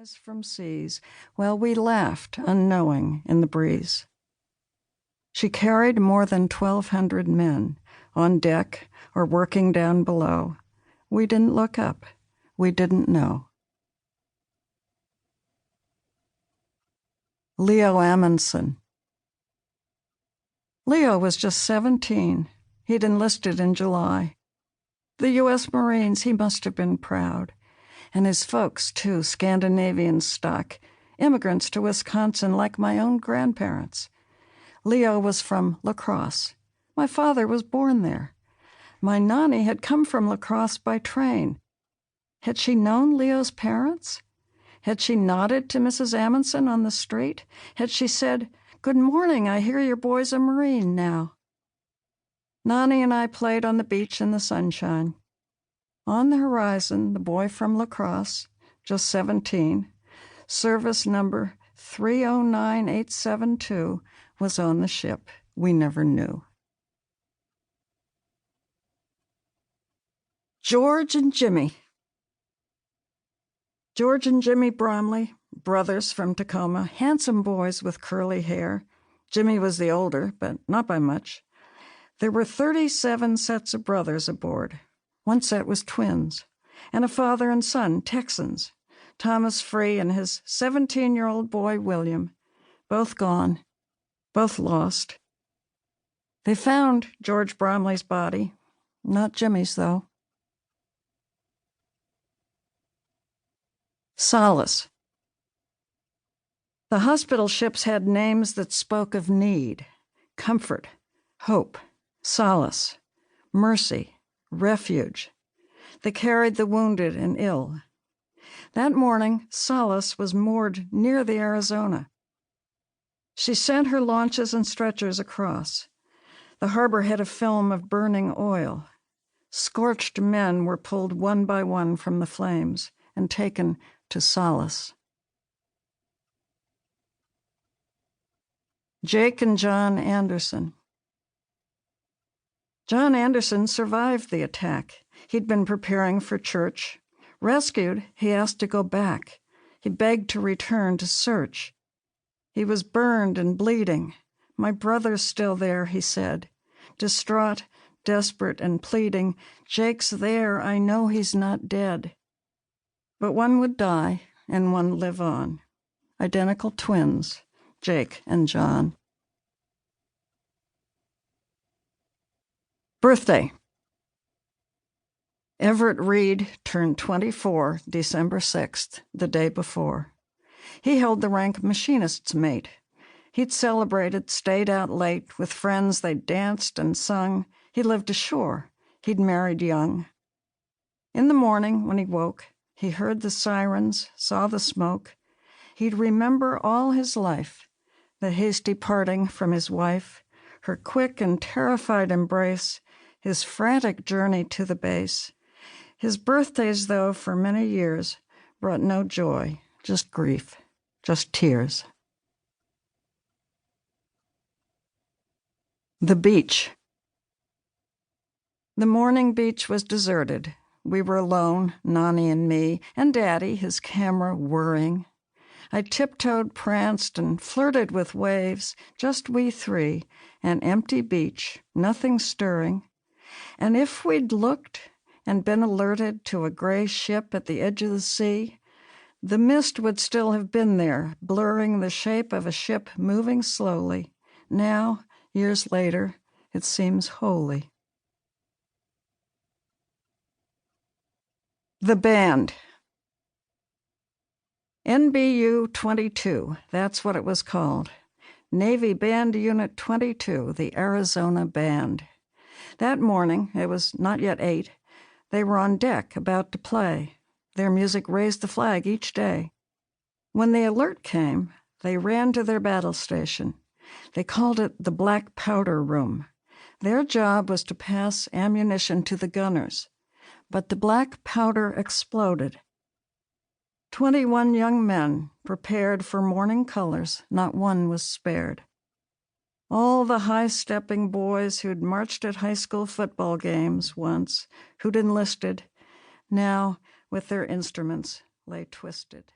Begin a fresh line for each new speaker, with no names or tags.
rise from seas, while we laughed, unknowing, in the breeze. She carried more than 1,200 men, on deck or working down below. We didn't look up. We didn't know. Leo Amundsen. Leo was just 17. He'd enlisted in July. The U.S. Marines, he must have been proud. And his folks, too, Scandinavian stock, immigrants to Wisconsin like my own grandparents. Leo was from La Crosse. My father was born there. My nanny had come from La Crosse by train. Had she known Leo's parents? Had she nodded to Mrs. Amundsen on the street? Had she said, "Good morning, I hear your boy's a Marine now"? Nanny and I played on the beach in the sunshine. On the horizon, the boy from La Crosse, just 17, service number 309872, was on the ship. We never knew. George and Jimmy. George and Jimmy Bromley, brothers from Tacoma, handsome boys with curly hair. Jimmy was the older, but not by much. There were 37 sets of brothers aboard. One set was twins, and a father and son, Texans, Thomas Free and his 17-year-old boy, William, both gone, both lost. They found George Bromley's body, not Jimmy's, though. Solace. The hospital ships had names that spoke of need, comfort, hope, solace, mercy, refuge. They carried the wounded and ill. That morning, Solace was moored near the Arizona. She sent her launches and stretchers across. The harbor had a film of burning oil. Scorched men were pulled one by one from the flames and taken to Solace. Jake and John Anderson. John Anderson survived the attack. He'd been preparing for church. Rescued, he asked to go back. He begged to return to search. He was burned and bleeding. "My brother's still there," he said. Distraught, desperate, and pleading, "Jake's there. I know he's not dead." But one would die and one live on. Identical twins, Jake and John. Birthday. Everett Reed turned 24 December 6th, the day before. He held the rank machinist's mate. He'd celebrated, stayed out late. With friends they danced and sung. He lived ashore. He'd married young. In the morning, when he woke, he heard the sirens, saw the smoke. He'd remember all his life, the hasty parting from his wife, her quick and terrified embrace, his frantic journey to the base. His birthdays, though, for many years, brought no joy, just grief, just tears. The beach. The morning beach was deserted. We were alone, Nani and me, and Daddy, his camera whirring. I tiptoed, pranced, and flirted with waves, just we three, an empty beach, nothing stirring. And if we'd looked and been alerted to a gray ship at the edge of the sea, the mist would still have been there, blurring the shape of a ship moving slowly. Now, years later, it seems holy. The band. NBU 22, that's what it was called. Navy Band Unit 22, the Arizona Band. That morning, it was not yet 8, they were on deck about to play. Their music raised the flag each day. When the alert came, they ran to their battle station. They called it the Black Powder Room. Their job was to pass ammunition to the gunners. But the black powder exploded. 21 young men prepared for morning colors, not one was spared. All the high-stepping boys who'd marched at high school football games once, who'd enlisted, now, with their instruments, lay twisted.